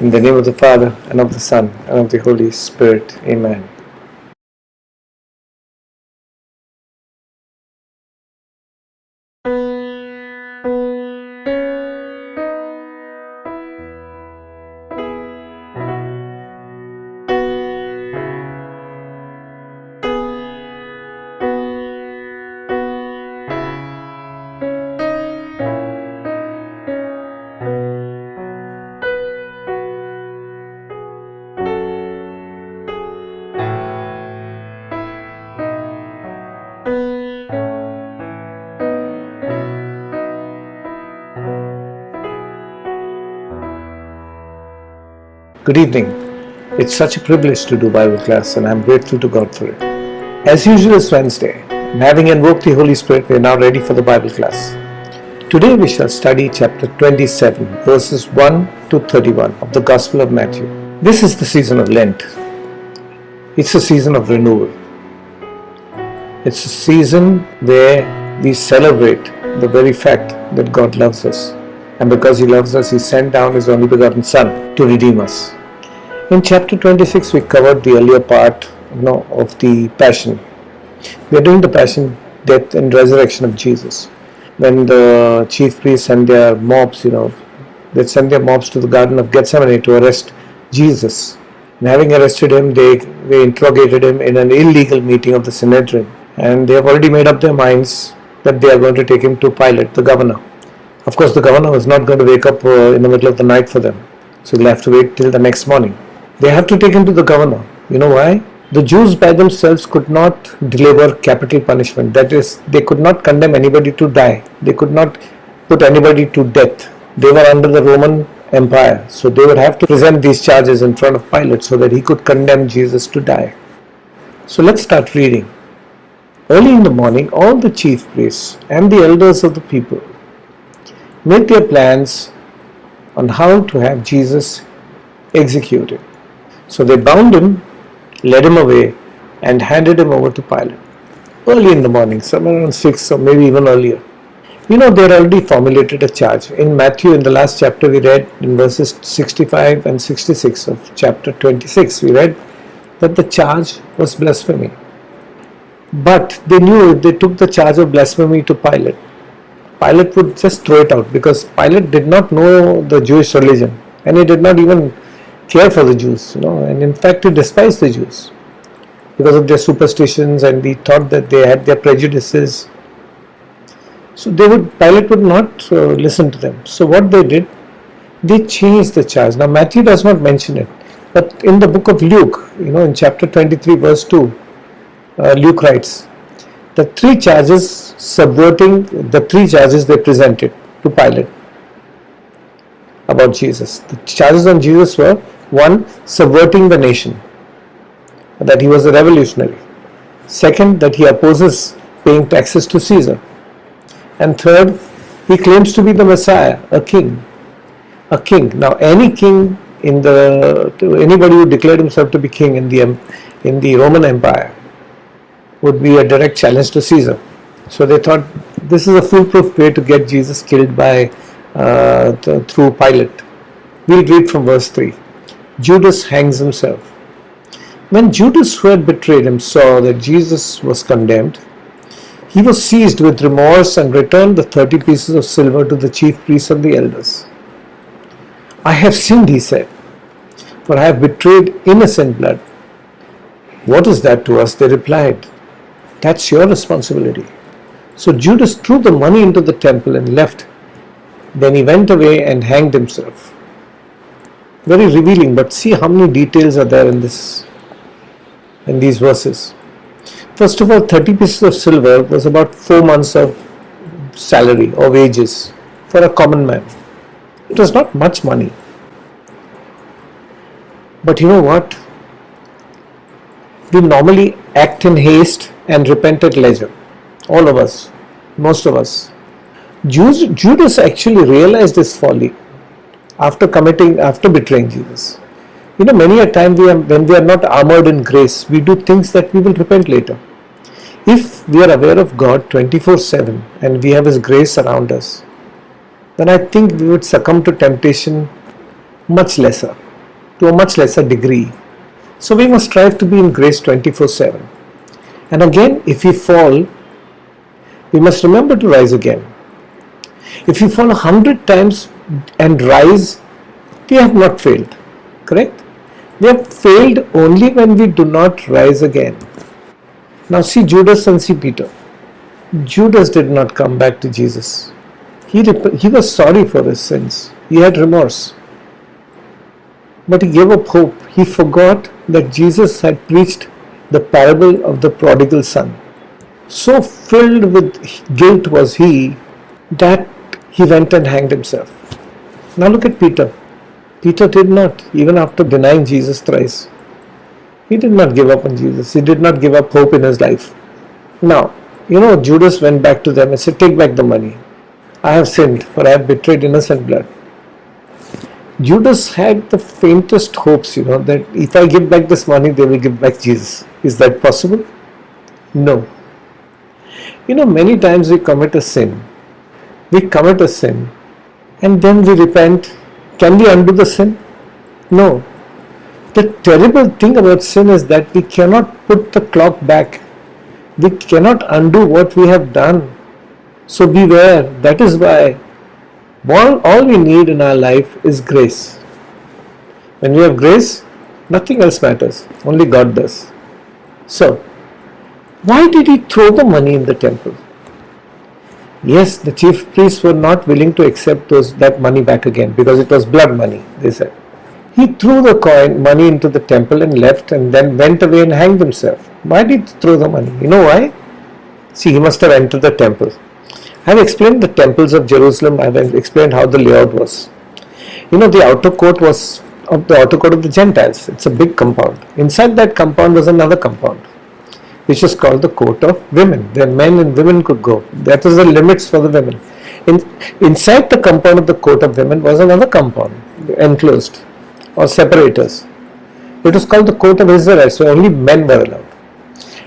In the name of the Father, and of the Son, and of the Holy Spirit. Amen. Good evening. It's such a privilege to do Bible class, and I'm grateful to God for it. As usual, it's Wednesday, and having invoked the Holy Spirit, we are now ready for the Bible class. Today we shall study chapter 27, verses 1 to 31 of the Gospel of Matthew. This is the season of Lent. It's a season of renewal. It's a season where we celebrate the very fact that God loves us. And because He loves us, He sent down His only begotten Son to redeem us. In chapter 26, we covered the earlier part of the Passion. We are doing the Passion, Death and Resurrection of Jesus. When the chief priests and their mobs, they sent their mobs to the Garden of Gethsemane to arrest Jesus. And having arrested Him, they interrogated Him in an illegal meeting of the Sanhedrin. And they have already made up their minds that they are going to take Him to Pilate, the governor. Of course, the governor was not going to wake up in the middle of the night for them. So they'll have to wait till the next morning. They have to take Him to the governor. You know why? The Jews by themselves could not deliver capital punishment. That is, they could not condemn anybody to die. They could not put anybody to death. They were under the Roman Empire. So they would have to present these charges in front of Pilate so that he could condemn Jesus to die. So let's start reading. Early in the morning, all the chief priests and the elders of the people made their plans on how to have Jesus executed. So they bound Him, led Him away, and handed Him over to Pilate. Early in the morning, somewhere around 6 or maybe even earlier. They had already formulated a charge. In Matthew, in the last chapter, we read in verses 65 and 66 of chapter 26, we read that the charge was blasphemy. But they knew if they took the charge of blasphemy to Pilate, Pilate would just throw it out, because Pilate did not know the Jewish religion and he did not even care for the Jews, and in fact he despised the Jews because of their superstitions, and he thought that they had their prejudices. So Pilate would not listen to them. So what they did, they changed the charge. Now Matthew does not mention it, but in the book of Luke, in chapter 23 verse 2, Luke writes, the three charges they presented to Pilate about Jesus. The charges on Jesus were: 1, subverting the nation, that he was a revolutionary; 2nd, that he opposes paying taxes to Caesar; and 3rd, he claims to be the Messiah, a king. Now, any king anybody who declared himself to be king in the Roman Empire would be a direct challenge to Caesar. So they thought this is a foolproof way to get Jesus killed through Pilate. We'll read from verse 3. Judas hangs himself. When Judas, who had betrayed him, saw that Jesus was condemned, he was seized with remorse and returned the 30 pieces of silver to the chief priests and the elders. I have sinned, he said, for I have betrayed innocent blood. What is that to us? They replied. That's your responsibility. So Judas threw the money into the temple and left. Then he went away and hanged himself. Very revealing, but see how many details are there in these verses. First of all, 30 pieces of silver was about 4 months of salary or wages for a common man. It was not much money. But you know what? We normally act in haste and repent at leisure. All of us, most of us. Judas actually realized his folly after betraying Jesus. Many a time when we are not armored in grace, we do things that we will repent later. If we are aware of God 24/7 and we have His grace around us, then I think we would succumb to temptation much lesser. to a much lesser degree. So we must strive to be in grace 24/7. And again, if we fall, we must remember to rise again. If we fall 100 times and rise, we have not failed. Correct? We have failed only when we do not rise again. Now see Judas and see Peter. Judas did not come back to Jesus. He was sorry for his sins. He had remorse. But he gave up hope. He forgot that Jesus had preached the parable of the prodigal son. So filled with guilt was he that he went and hanged himself. Now look at Peter. Peter did not, even after denying Jesus thrice. He did not give up on Jesus. He did not give up hope in his life. Now, Judas went back to them and said, "Take back the money. I have sinned, for I have betrayed innocent blood." Judas had the faintest hopes, that if I give back this money, they will give back Jesus. Is that possible? No. Many times we commit a sin. And then we repent. Can we undo the sin? No. The terrible thing about sin is that we cannot put the clock back. We cannot undo what we have done. So beware. That is why all we need in our life is grace. When we have grace, nothing else matters. Only God does. So, why did he throw the money in the temple? Yes, the chief priests were not willing to accept that money back again because it was blood money, they said. He threw the money into the temple and left, and then went away and hanged himself. Why did he throw the money? You know why? See, he must have entered the temple. I have explained the temples of Jerusalem. I have explained how the layout was. The outer court was the outer court of the Gentiles. It's a big compound. Inside that compound was another compound, which is called the court of women, where men and women could go. That was the limits for the women. Inside the compound of the court of women was another compound, enclosed, or separators. It was called the court of Israelites, so only men were allowed.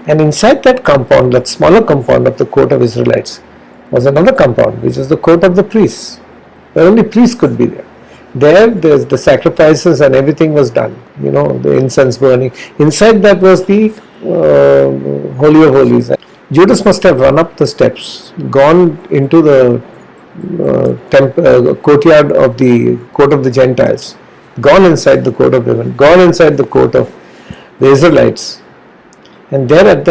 And inside that compound, that smaller compound of the court of Israelites, was another compound, which is the court of the priests, where only priests could be there. There's the sacrifices and everything was done, the incense burning. Inside that was the Holy of Holies. Judas must have run up the steps, gone into the courtyard of the court of the Gentiles, gone inside the court of women, gone inside the court of the Israelites, and there at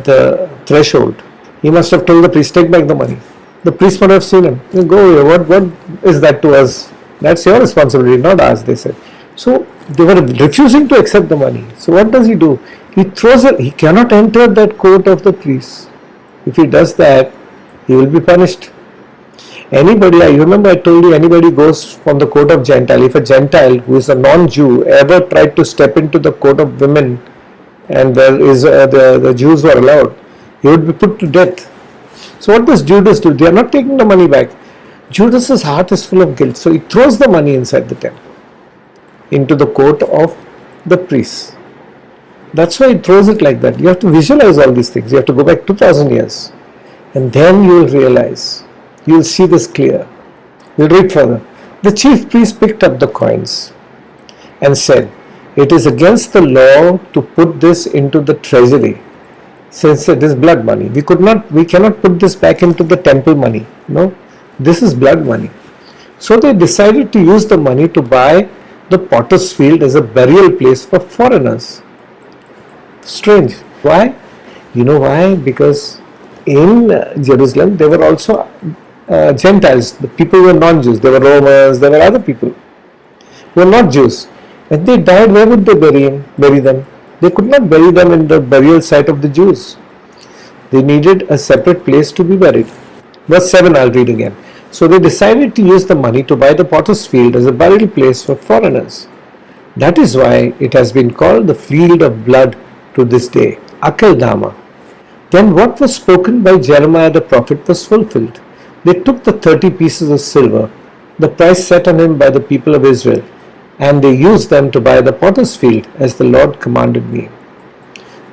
the threshold, he must have told the priest, "Take back the money." The priest would have seen him. "Go away. What is that to us? That's your responsibility, not ours," they said. So they were refusing to accept the money. So what does he do? He throws it. He cannot enter that court of the priests. If he does that, he will be punished. You remember I told you, anybody goes from the court of Gentile. If a Gentile who is a non-Jew ever tried to step into the court of women, and the Jews were allowed, he would be put to death. So what does Judas do? They are not taking the money back. Judas's heart is full of guilt, so he throws the money inside the temple, into the court of the priests. That's why he throws it like that. You have to visualize all these things. You have to go back 2000 years, and then you will realize. You will see this clear. We'll read further. The chief priest picked up the coins and said, "It is against the law to put this into the treasury, since it is blood money. We cannot put this back into the temple money. No, this is blood money." So they decided to use the money to buy the potter's field as a burial place for foreigners. Strange. Why? You know why? Because in Jerusalem there were also Gentiles. The people were non-Jews. There were Romans. There were other people who were not Jews. When they died, where would they bury them? They could not bury them in the burial site of the Jews. They needed a separate place to be buried. Verse 7, I'll read again. So they decided to use the money to buy the potter's field as a burial place for foreigners. That is why it has been called the field of blood to this day, Akeldama. Then what was spoken by Jeremiah the prophet was fulfilled. They took the 30 pieces of silver, the price set on him by the people of Israel, and they used them to buy the potter's field as the Lord commanded me.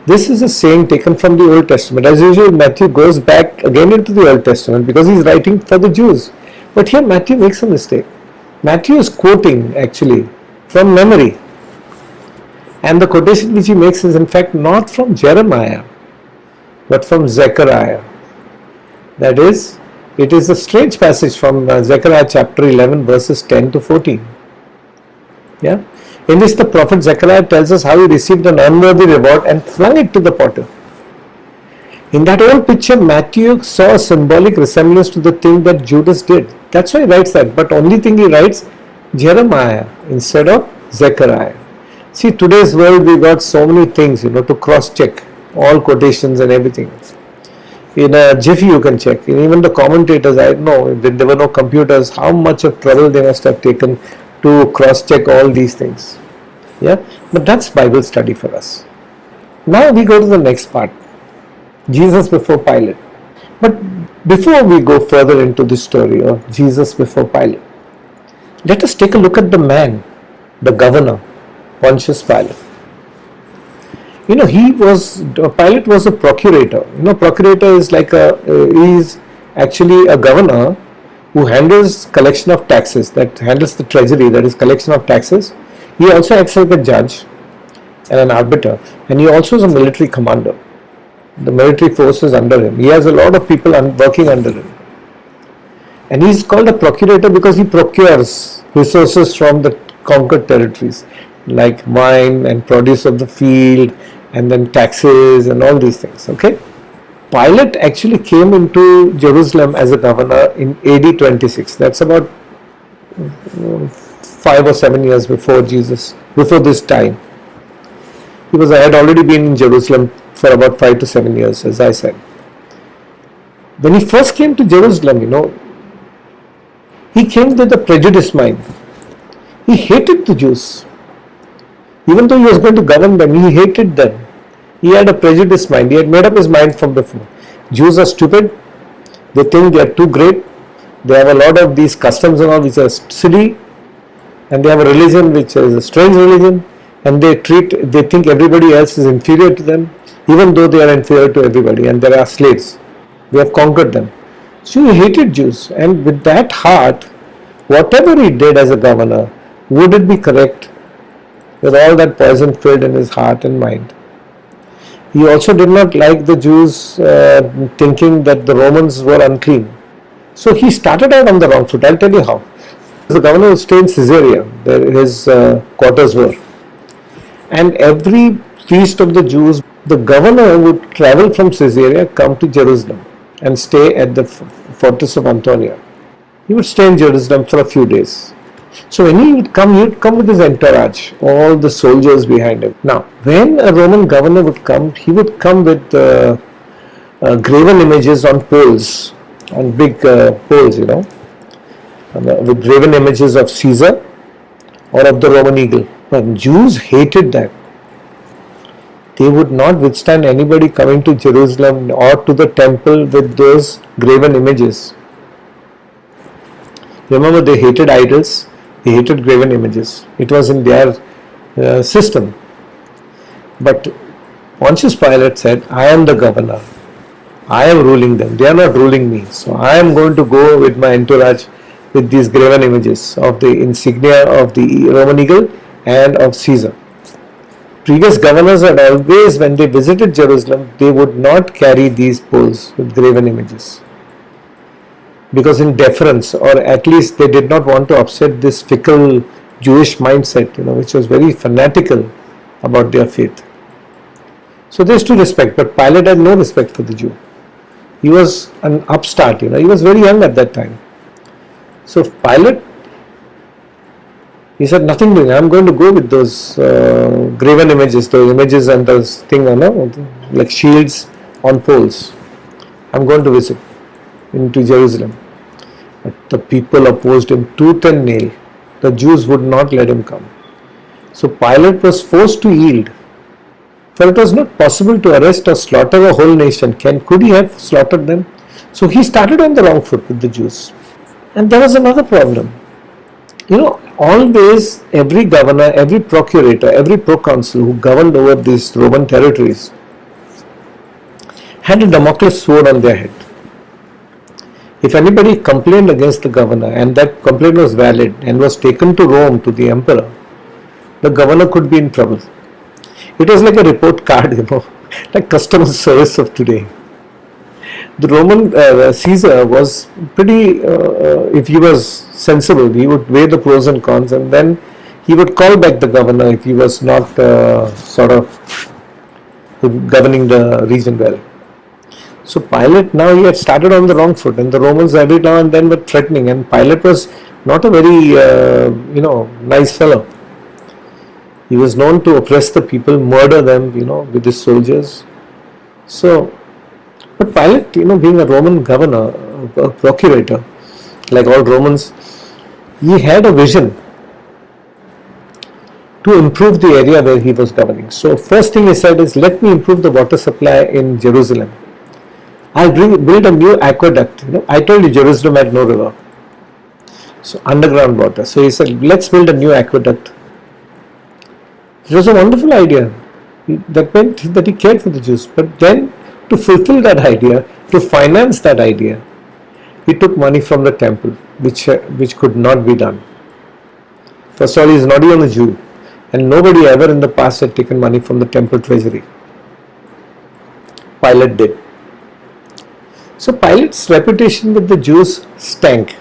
This is a saying taken from the Old Testament. As usual, Matthew goes back again into the Old Testament because he's writing for the Jews. But here Matthew makes a mistake. Matthew is quoting actually from memory. And the quotation which he makes is in fact not from Jeremiah, but from Zechariah. That is, it is a strange passage from Zechariah chapter 11 verses 10 to 14. Yeah? In which the prophet Zechariah tells us how he received an unworthy reward and flung it to the potter. In that old picture, Matthew saw a symbolic resemblance to the thing that Judas did. That's why he writes that. But only thing he writes Jeremiah instead of Zechariah. See, today's world we got so many things, to cross-check all quotations and everything. In a jiffy you can check. And even the commentators, I know, when there were no computers, how much of trouble they must have taken to cross-check all these things. Yeah, but that's Bible study for us. Now we go to the next part. Jesus before Pilate. But before we go further into this story of Jesus before Pilate, let us take a look at the man, the governor, Pontius Pilate. Pilate was a procurator. Procurator is like he is actually a governor who handles collection of taxes, that handles the treasury, that is collection of taxes. He also acts like a judge and an arbiter, and he also is a military commander. The military force is under him. He has a lot of people working under him. And he is called a procurator because he procures resources from the conquered territories, like wine and produce of the field, and then taxes and all these things. Okay? Pilate actually came into Jerusalem as a governor in AD 26. That's about 5 or 7 years before this time. Because I had already been in Jerusalem for about 5 to 7 years, as I said. When he first came to Jerusalem, he came with a prejudiced mind. He hated the Jews. Even though he was going to govern them, he hated them. He had a prejudiced mind. He had made up his mind from before. Jews are stupid. They think they are too great. They have a lot of these customs and all which are silly. And they have a religion which is a strange religion. And they think everybody else is inferior to them, even though they are inferior to everybody, and there are slaves. They have conquered them. So he hated Jews, and with that heart, whatever he did as a governor, would it be correct with all that poison filled in his heart and mind? He also did not like the Jews thinking that the Romans were unclean. So he started out on the wrong foot. I'll tell you how. The governor would stay in Caesarea, where his quarters were. And every feast of the Jews, the governor would travel from Caesarea, come to Jerusalem and stay at the fortress of Antonia. He would stay in Jerusalem for a few days. So when he would come with his entourage, all the soldiers behind him. Now, when a Roman governor would come, he would come with graven images on poles, on big poles, with graven images of Caesar or of the Roman eagle. But Jews hated that. They would not withstand anybody coming to Jerusalem or to the temple with those graven images. Remember, they hated idols, they hated graven images. It was in their system. But Pontius Pilate said, I am the governor. I am ruling them. They are not ruling me. So I am going to go with my entourage with these graven images of the insignia of the Roman eagle and of Caesar. Previous governors had always, when they visited Jerusalem, they would not carry these poles with graven images. Because in deference, or at least they did not want to upset this fickle Jewish mindset, which was very fanatical about their faith. So there is to respect, but Pilate had no respect for the Jew. He was an upstart, he was very young at that time. So Pilate, he said, nothing doing. I'm going to go with those graven images, those images and those things, like shields on poles. I'm going to visit into Jerusalem. But the people opposed him tooth and nail. The Jews would not let him come. So Pilate was forced to yield. For it was not possible to arrest or slaughter a whole nation. Could he have slaughtered them? So he started on the wrong foot with the Jews. And there was another problem. Always every governor, every procurator, every proconsul who governed over these Roman territories had a Damocles sword on their head. If anybody complained against the governor and that complaint was valid and was taken to Rome to the emperor, the governor could be in trouble. It was like a report card, like customer service of today. The Roman Caesar was pretty, if he was sensible, he would weigh the pros and cons, and then he would call back the governor if he was not sort of governing the region well. So Pilate, now he had started on the wrong foot, and the Romans every now and then were threatening, and Pilate was not a very nice fellow. He was known to oppress the people, murder them, with his soldiers. So, but Pilate, being a Roman governor, a procurator, like all Romans, he had a vision to improve the area where he was governing. So, first thing he said is, let me improve the water supply in Jerusalem. I'll build a new aqueduct. I told you Jerusalem had no river. So, underground water. So, he said, let's build a new aqueduct. It was a wonderful idea. That meant that he cared for the Jews. But then, to fulfill that idea, to finance that idea, he took money from the temple, which could not be done. First of all, he is not even a Jew, and nobody ever in the past had taken money from the temple treasury. Pilate did. So Pilate's reputation with the Jews stank,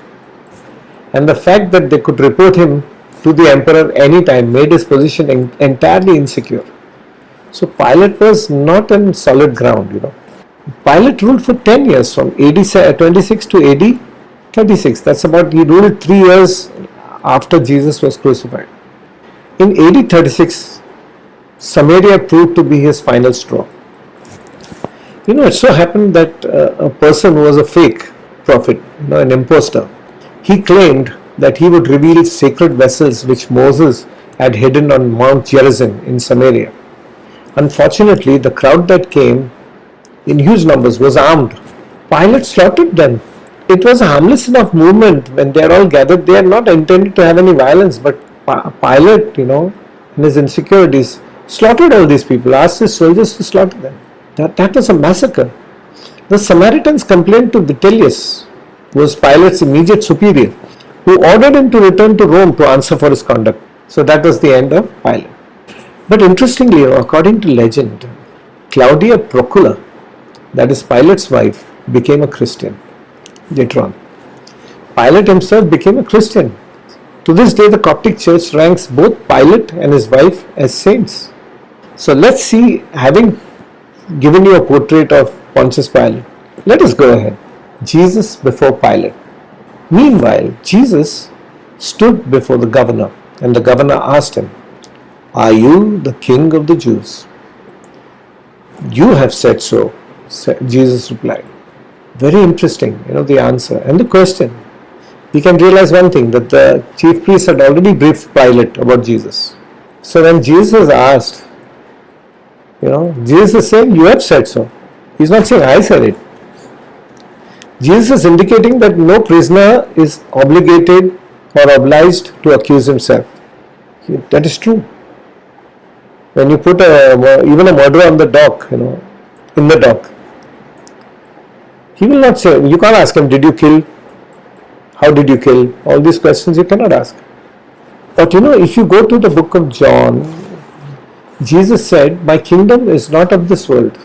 and the fact that they could report him to the emperor anytime made his position entirely insecure. So Pilate was not on solid ground, Pilate ruled for 10 years, from AD 26 to AD 36. That's about, he ruled 3 years after Jesus was crucified. In AD 36, Samaria proved to be his final straw. It so happened that a person who was a fake prophet, an impostor, he claimed that he would reveal sacred vessels which Moses had hidden on Mount Gerizim in Samaria. Unfortunately, the crowd that came in huge numbers was armed. Pilate slaughtered them. It was a harmless enough movement when they are all gathered. They are not intended to have any violence, but Pilate, in his insecurities, slaughtered all these people, asked his soldiers to slaughter them. That was a massacre. The Samaritans complained to Vitellius, who was Pilate's immediate superior, who ordered him to return to Rome to answer for his conduct. So that was the end of Pilate. But interestingly, according to legend, Claudia Procula, that is Pilate's wife, became a Christian later on. Pilate himself became a Christian. To this day, the Coptic Church ranks both Pilate and his wife as saints. So let's see, having given you a portrait of Pontius Pilate, let us go ahead. Jesus before Pilate. Meanwhile, Jesus stood before the governor, and the governor asked him, "Are you the king of the Jews?" "You have said so," Jesus replied. Very interesting, the answer and the question. We can realize one thing, that the chief priests had already briefed Pilate about Jesus. So when Jesus asked, Jesus is saying, "You have said so." He's not saying, "I said it." Jesus is indicating that no prisoner is obligated or obliged to accuse himself. That is true. When you put even a murderer on the dock, in the dock, he will not say, you can't ask him, "Did you kill? How did you kill?" All these questions you cannot ask. But if you go to the book of John, Jesus said, "My kingdom is not of this world.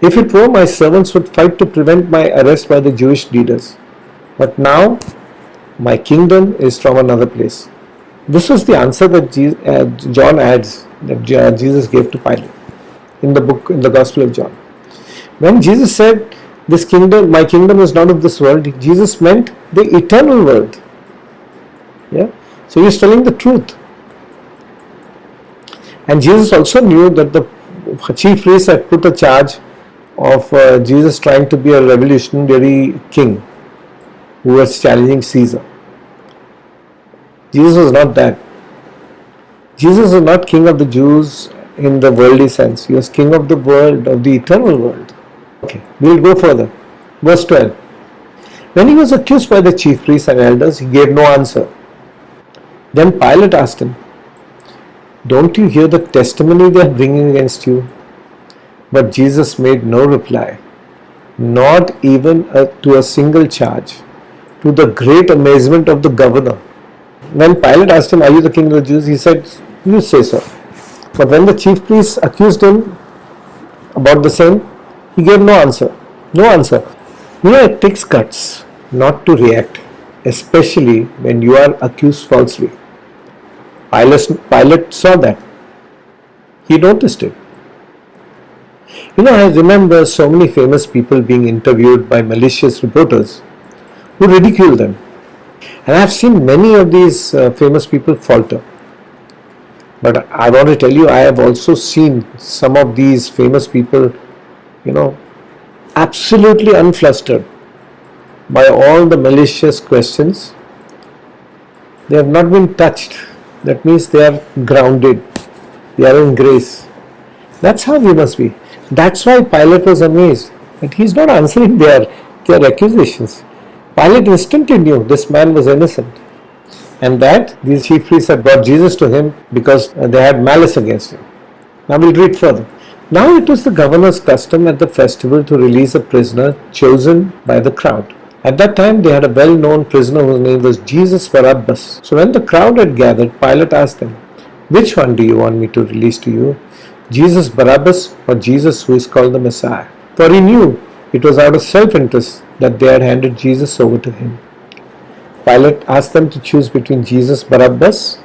If it were, my servants would fight to prevent my arrest by the Jewish leaders. But now, my kingdom is from another place." This was the answer that John adds, that Jesus gave to Pilate in the Gospel of John. When Jesus said, "This kingdom, my kingdom is not of this world," Jesus meant the eternal world. So he's telling the truth. And Jesus also knew that the chief priests had put a charge of Jesus trying to be a revolutionary king who was challenging Caesar. Jesus was not that. Jesus was not king of the Jews in the worldly sense. He was king of the world, of the eternal world. Okay, we'll go further. Verse 12. When he was accused by the chief priests and elders, he gave no answer. Then Pilate asked him, "Don't you hear the testimony they are bringing against you?" But Jesus made no reply, not even to a single charge, to the great amazement of the governor. when Pilate asked him, "Are you the king of the Jews?" he said, "You say so." But when the chief priests accused him about the same, he gave no answer. No answer. It takes guts not to react, especially when you are accused falsely. Pilate saw that. He noticed it. I remember so many famous people being interviewed by malicious reporters who ridicule them. And I have seen many of these famous people falter. But I want to tell you, I have also seen some of these famous people, absolutely unflustered by all the malicious questions. They have not been touched. That means they are grounded. They are in grace. That's how we must be. That's why Pilate was amazed that he's not answering their accusations. Pilate instantly knew this man was innocent, and that these chief priests had brought Jesus to him because they had malice against him. Now we'll read further. Now it was the governor's custom at the festival to release a prisoner chosen by the crowd. At that time they had a well-known prisoner whose name was Jesus Barabbas. So when the crowd had gathered, Pilate asked them, "Which one do you want me to release to you? Jesus Barabbas or Jesus who is called the Messiah?" For he knew it was out of self-interest that they had handed Jesus over to him. Pilate asked them to choose between Jesus Barabbas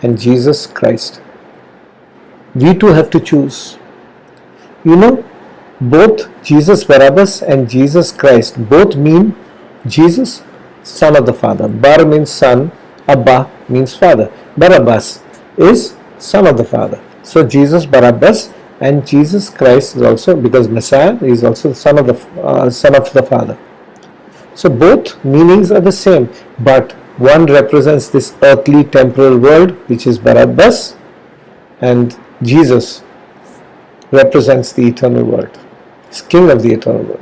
and Jesus Christ. We too have to choose. Both Jesus Barabbas and Jesus Christ both mean Jesus, Son of the Father. Bar means son, Abba means father. Barabbas is Son of the Father. So Jesus Barabbas and Jesus Christ is also, because Messiah is also the Son of the Father. So both meanings are the same, but one represents this earthly temporal world, which is Barabbas, and Jesus represents the eternal world. He's king of the eternal world.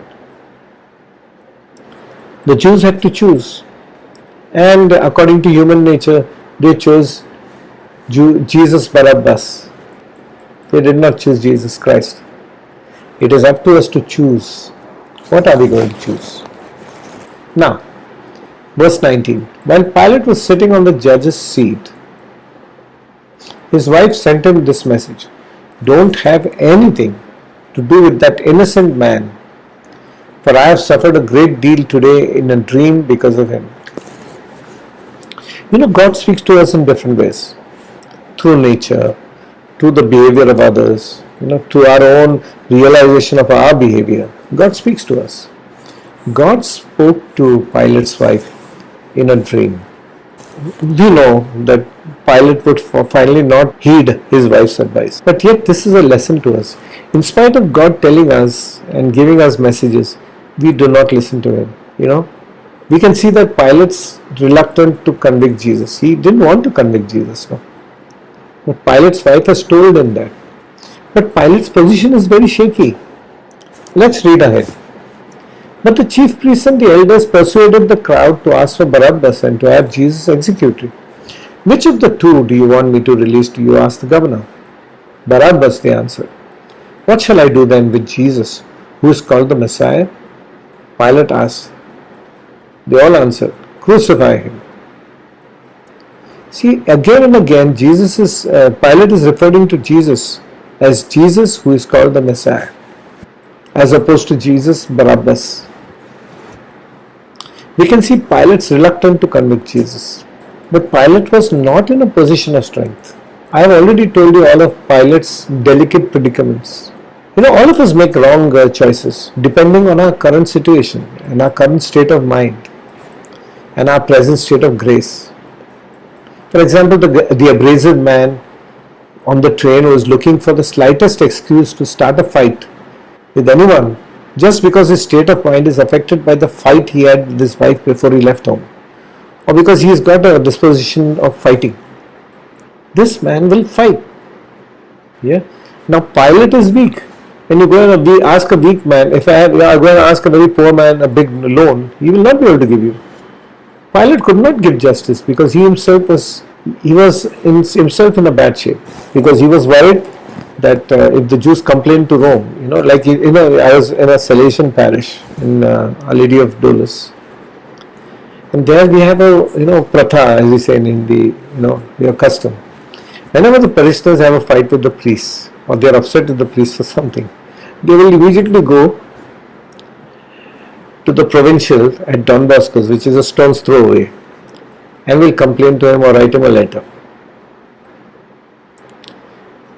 The Jews had to choose, and according to human nature, they chose Jesus Barabbas. They did not choose Jesus Christ. It is up to us to choose. What are we going to choose? Now, verse 19. While Pilate was sitting on the judge's seat, his wife sent him this message: "Don't have anything to do with that innocent man, for I have suffered a great deal today in a dream because of him." God speaks to us in different ways. Through nature, through the behavior of others, to our own realization of our behavior. God speaks to us. God spoke to Pilate's wife in a dream. We know that Pilate would finally not heed his wife's advice. But yet this is a lesson to us. In spite of God telling us and giving us messages, we do not listen to him. We can see that Pilate's reluctant to convict Jesus. He didn't want to convict Jesus. No? But Pilate's wife has told him that. But Pilate's position is very shaky. Let's read ahead. But the chief priests and the elders persuaded the crowd to ask for Barabbas and to have Jesus executed. "Which of the two do you want me to release to you?" asked the governor. "Barabbas," they answered. "What shall I do then with Jesus, who is called the Messiah?" Pilate asked. They all answered, "Crucify him." See, again and again, Pilate is referring to Jesus as Jesus who is called the Messiah, as opposed to Jesus Barabbas. We can see Pilate's reluctant to convict Jesus. But Pilate was not in a position of strength. I have already told you all of Pilate's delicate predicaments. All of us make wrong choices depending on our current situation and our current state of mind and our present state of grace. For example, the abrasive man on the train who was looking for the slightest excuse to start a fight with anyone just because his state of mind is affected by the fight he had with his wife before he left home, or because he has got a disposition of fighting. This man will fight. Now Pilate is weak. When you go and ask a weak man, if I go and ask a very poor man a big loan, he will not be able to give you. Pilate could not give justice because he was himself in a bad shape, because he was worried that if the Jews complained to Rome, I was in a Salesian parish in Our Lady of Dolus. And there we have a pratha, as we say in Hindi, your custom. Whenever the parishioners have a fight with the priests or they are upset with the priest for something, they will immediately go to the provincial at Don Bosco's, which is a stone's throw away, and will complain to him or write him a letter.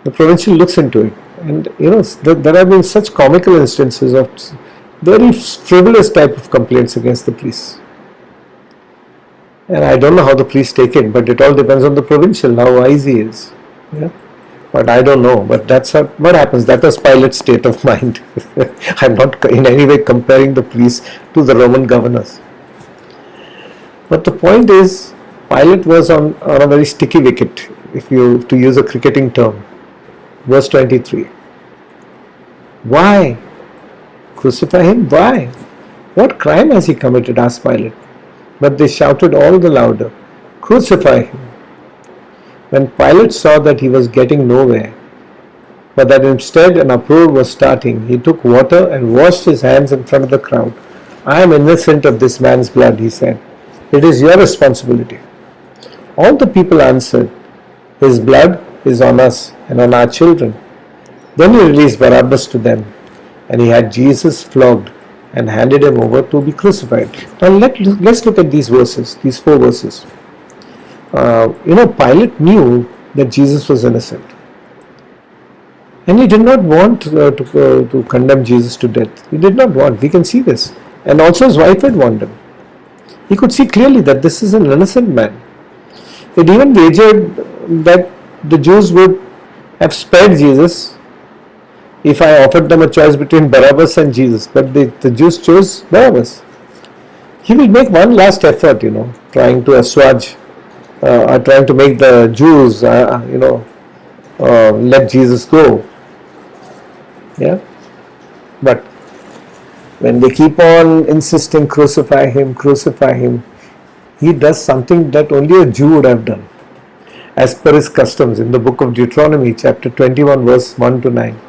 The provincial looks into it, and there have been such comical instances of very frivolous type of complaints against the priests. And I don't know how the priests take it, but it all depends on the provincial, how wise he is. Yeah? But I don't know. But that's what happens. That was Pilate's state of mind. I'm not in any way comparing the priests to the Roman governors. But the point is, Pilate was on a very sticky wicket, to use a cricketing term. Verse 23. Why? Crucify him? Why? What crime has he committed? Asked Pilate. But they shouted all the louder, Crucify him. When Pilate saw that he was getting nowhere, but that instead an uproar was starting, he took water and washed his hands in front of the crowd. I am innocent of this man's blood, he said. It is your responsibility. All the people answered, His blood is on us and on our children. Then he released Barabbas to them, and he had Jesus flogged and handed him over to be crucified. Now let's look at these verses, these 4 verses. Pilate knew that Jesus was innocent, and he did not want to condemn Jesus to death. He did not want. We can see this, and also his wife had warned him. He could see clearly that this is an innocent man. It even wagered that the Jews would have spared Jesus if I offered them a choice between Barabbas and Jesus, but the Jews chose Barabbas. He will make one last effort, trying to assuage, trying to make the Jews, let Jesus go. Yeah, but when they keep on insisting, crucify him, he does something that only a Jew would have done, as per his customs in the book of Deuteronomy, chapter 21, verse 1 to 9.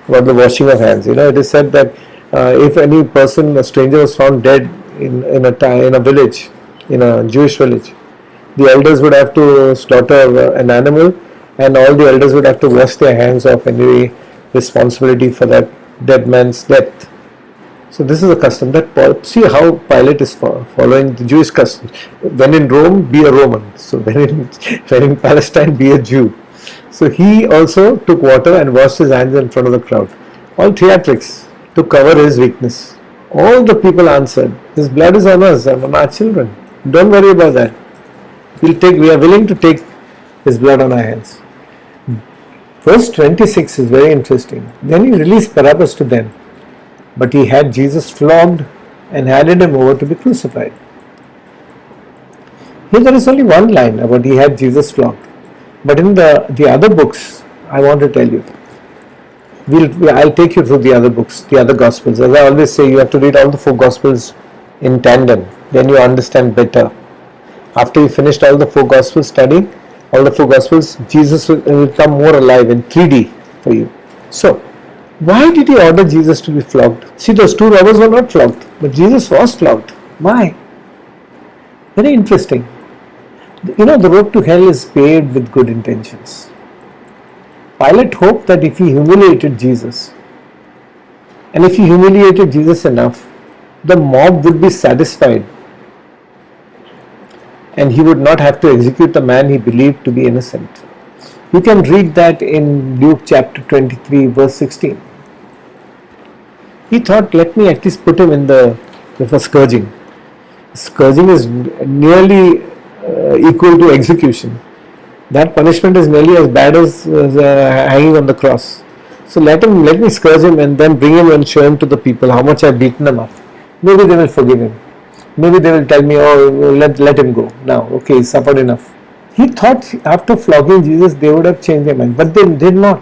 About the washing of hands. It is said that if any person, a stranger, was found dead in a village, in a Jewish village, the elders would have to slaughter an animal, and all the elders would have to wash their hands of any responsibility for that dead man's death. So this is a custom that see how Pilate is following the Jewish custom. When in Rome, be a Roman. So when in Palestine, be a Jew. So he also took water and washed his hands in front of the crowd. All theatrics to cover his weakness. All the people answered, His blood is on us and on our children. Don't worry about that. We are willing to take His blood on our hands. Verse 26 is very interesting. Then he released Barabbas to them, but he had Jesus flogged and handed him over to be crucified. Here there is only one line about he had Jesus flogged. But in the other books, I want to tell you, I'll take you through the other books, the other Gospels. As I always say, you have to read all the 4 Gospels in tandem. Then you understand better. After you finished all the 4 Gospels studying, all the 4 Gospels, Jesus will come more alive in 3D for you. So, why did he order Jesus to be flogged? See, those 2 robbers were not flogged, but Jesus was flogged. Why? Very interesting. The road to hell is paved with good intentions. Pilate hoped that if he humiliated Jesus, and if he humiliated Jesus enough, the mob would be satisfied, and he would not have to execute the man he believed to be innocent. You can read that in Luke chapter 23, verse 16. He thought, let me at least put him in for scourging. Scourging is nearly equal to execution. That punishment is nearly as bad as hanging on the cross. So let me scourge him and then bring him and show him to the people how much I've beaten them up. Maybe they will forgive him. Maybe they will tell me, let him go now. Okay, he's suffered enough. He thought after flogging Jesus they would have changed their mind, but they did not.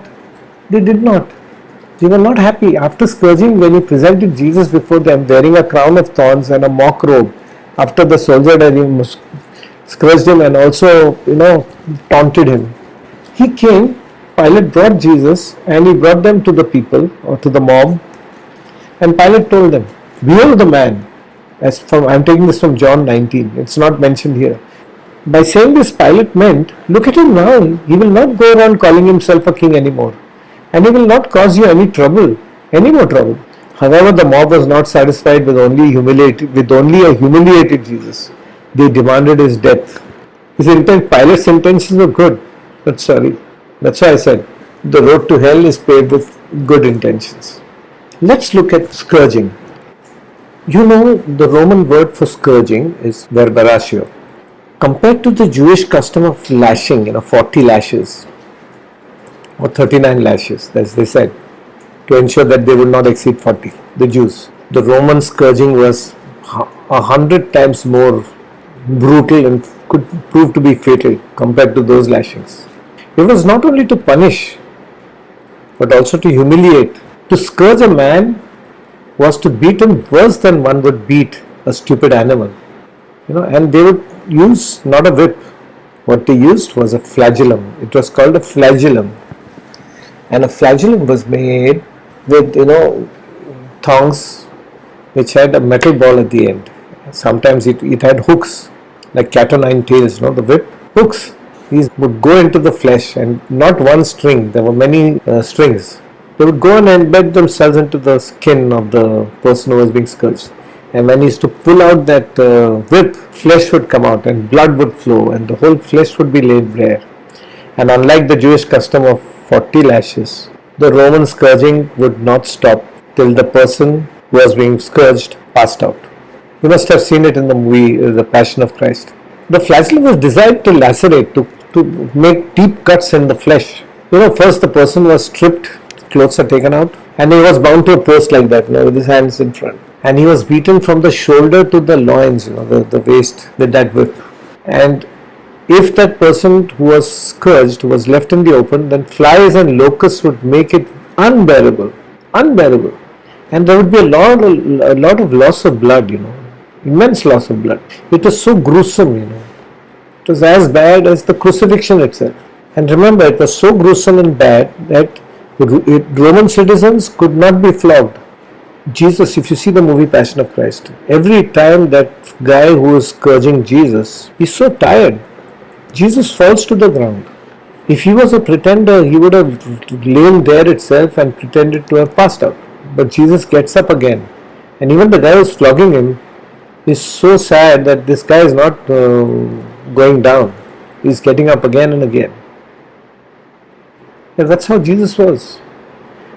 They did not. They were not happy. After scourging, when he presented Jesus before them wearing a crown of thorns and a mock robe, after the soldier had scourged him and also, taunted him, he came, Pilate brought Jesus and he brought them to the people or to the mob, and Pilate told them, behold the man. I'm taking this from John 19. It's not mentioned here. By saying this, Pilate meant, look at him now. He will not go around calling himself a king anymore. And he will not cause you any trouble, any more trouble. However, the mob was not satisfied with only a humiliated Jesus. They demanded his death. Pilate's intentions were good, but sorry. That's why I said the road to hell is paved with good intentions. Let's look at scourging. You know, the Roman word for scourging is verberatio. Compared to the Jewish custom of lashing, 40 lashes or 39 lashes, as they said, to ensure that they would not exceed 40, the Jews. The Roman scourging was 100 times more brutal and could prove to be fatal compared to those lashings. It was not only to punish, but also to humiliate. To scourge a man was to beat him worse than one would beat a stupid animal. And they would use not a whip. What they used was a flagellum. It was called a flagellum. And a flagellum was made with, thongs which had a metal ball at the end. Sometimes it had hooks, like cat o' nine tails, the whip, hooks. These would go into the flesh, and not one string, there were many strings. They would go and embed themselves into the skin of the person who was being scourged. And when he used to pull out that whip, flesh would come out and blood would flow and the whole flesh would be laid bare. And unlike the Jewish custom of 40 lashes, the Roman scourging would not stop till the person who was being scourged passed out. You must have seen it in the movie The Passion of Christ. The flagellum was designed to lacerate, to make deep cuts in the flesh. First the person was stripped, clothes are taken out, and he was bound to a post like that, with his hands in front. And he was beaten from the shoulder to the loins, the waist, with that whip. And if that person who was scourged was left in the open, then flies and locusts would make it unbearable. And there would be a lot of loss of blood, immense loss of blood. It was so gruesome, It was as bad as the crucifixion itself. And remember, it was so gruesome and bad that Roman citizens could not be flogged. Jesus, if you see the movie Passion of Christ, every time that guy who is scourging Jesus is so tired, Jesus falls to the ground. If he was a pretender, he would have lain there itself and pretended to have passed out. But Jesus gets up again. And even the guy who's flogging him is so sad that this guy is not going down. He's getting up again and again. And that's how Jesus was.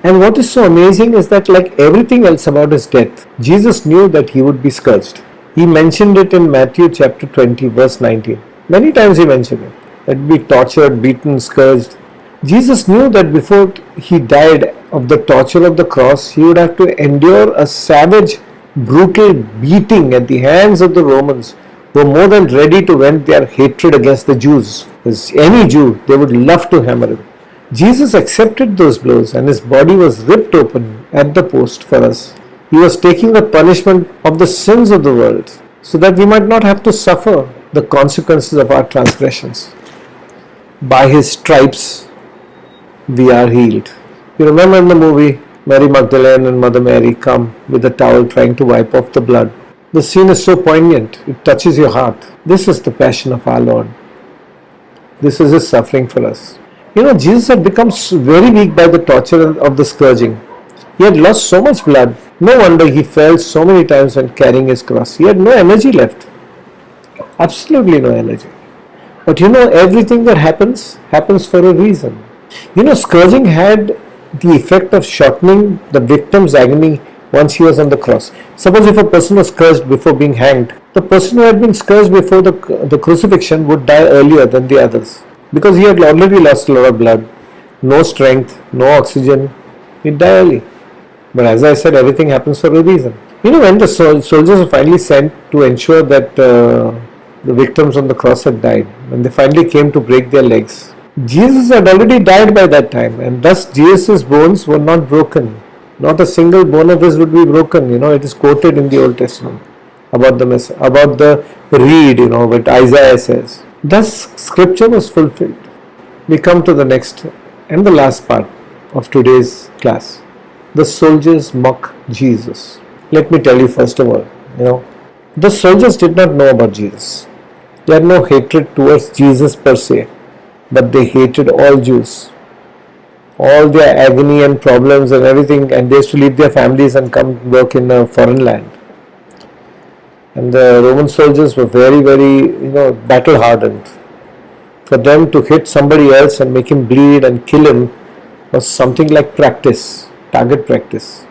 And what is so amazing is that, like everything else about his death, Jesus knew that he would be scourged. He mentioned it in Matthew chapter 20, verse 19. Many times he mentioned it. That he'd be tortured, beaten, scourged. Jesus knew that before he died of the torture of the cross, he would have to endure a savage, brutal beating at the hands of the Romans, who were more than ready to vent their hatred against the Jews. Because any Jew, they would love to hammer him. Jesus accepted those blows and his body was ripped open at the post for us. He was taking the punishment of the sins of the world so that we might not have to suffer the consequences of our transgressions. By his stripes we are healed. You remember in the movie, Mary Magdalene and Mother Mary come with a towel trying to wipe off the blood. The scene is so poignant, it touches your heart. This is the passion of our Lord. This is his suffering for us. Jesus had become very weak by the torture of the scourging. He had lost so much blood. No wonder he fell so many times when carrying his cross. He had no energy left. Absolutely no energy. But everything that happens for a reason. Scourging had the effect of shortening the victim's agony once he was on the cross. Suppose if a person was scourged before being hanged, the person who had been scourged before the crucifixion would die earlier than the others. Because he had already lost a lot of blood, no strength, no oxygen, he'd die early. But as I said, everything happens for a reason. When the soldiers were finally sent to ensure that the victims on the cross had died, when they finally came to break their legs, Jesus had already died by that time, and thus Jesus' bones were not broken. Not a single bone of his would be broken. It is quoted in the Old Testament about the reed, what Isaiah says. Thus, scripture was fulfilled. We come to the next and the last part of today's class. The soldiers mock Jesus. Let me tell you first of all, The soldiers did not know about Jesus. They had no hatred towards Jesus per se, but they hated all Jews. All their agony and problems and everything, and they used to leave their families and come work in a foreign land. And the Roman soldiers were very, very, battle hardened. For them to hit somebody else and make him bleed and kill him was something like practice, target practice.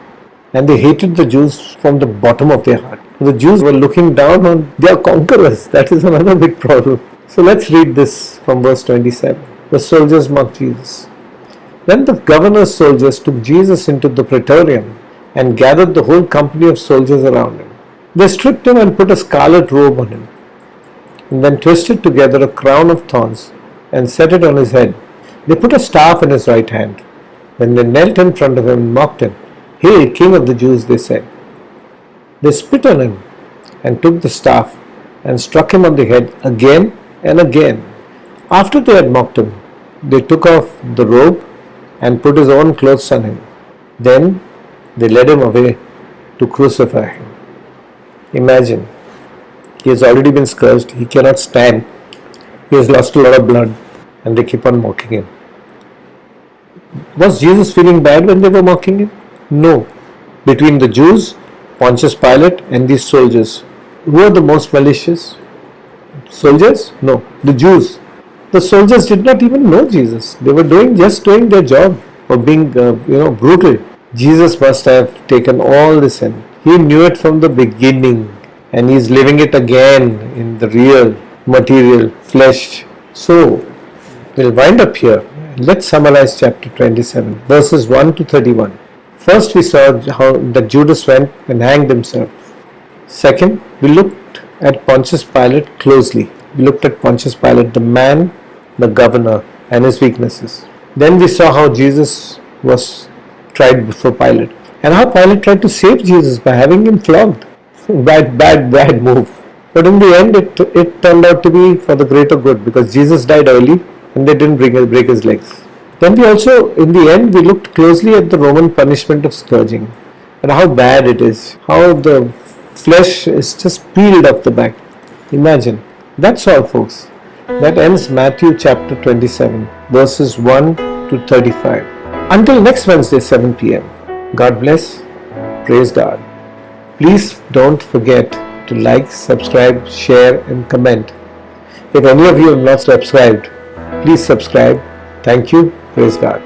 And they hated the Jews from the bottom of their heart. The Jews were looking down on their conquerors. That is another big problem. So let's read this from verse 27. The soldiers mocked Jesus. Then the governor's soldiers took Jesus into the praetorium and gathered the whole company of soldiers around him. They stripped him and put a scarlet robe on him, and then twisted together a crown of thorns and set it on his head. They put a staff in his right hand. When they knelt in front of him and mocked him, "Hail, King of the Jews," they said. They spit on him and took the staff and struck him on the head again and again. After they had mocked him, they took off the robe and put his own clothes on him. Then they led him away to crucify him. Imagine, he has already been scourged, he cannot stand, he has lost a lot of blood, and they keep on mocking him. Was Jesus feeling bad when they were mocking him? No. Between the Jews, Pontius Pilate, and these soldiers, who are the most malicious? Soldiers? No, the Jews. The soldiers did not even know Jesus. They were just doing their job of being, brutal. Jesus must have taken all this in. He knew it from the beginning, and he is living it again in the real material flesh. So we'll wind up here. Let's summarize chapter 27, verses 1 to 31. First, we saw how that Judas went and hanged himself. Second, we looked at Pontius Pilate closely. We looked at Pontius Pilate, the man, the governor, and his weaknesses. Then we saw how Jesus was tried before Pilate, and how Pilate tried to save Jesus by having him flogged. Bad move. But in the end, it turned out to be for the greater good, because Jesus died early and they didn't break his legs. Then we also, in the end, we looked closely at the Roman punishment of scourging and how bad it is, how the flesh is just peeled off the back. Imagine. That's all, folks. That ends Matthew chapter 27, verses 1 to 35. Until next Wednesday, 7 p.m. God bless. Praise God. Please don't forget to like, subscribe, share, and comment. If any of you have not subscribed, please subscribe. Thank you. Praise God.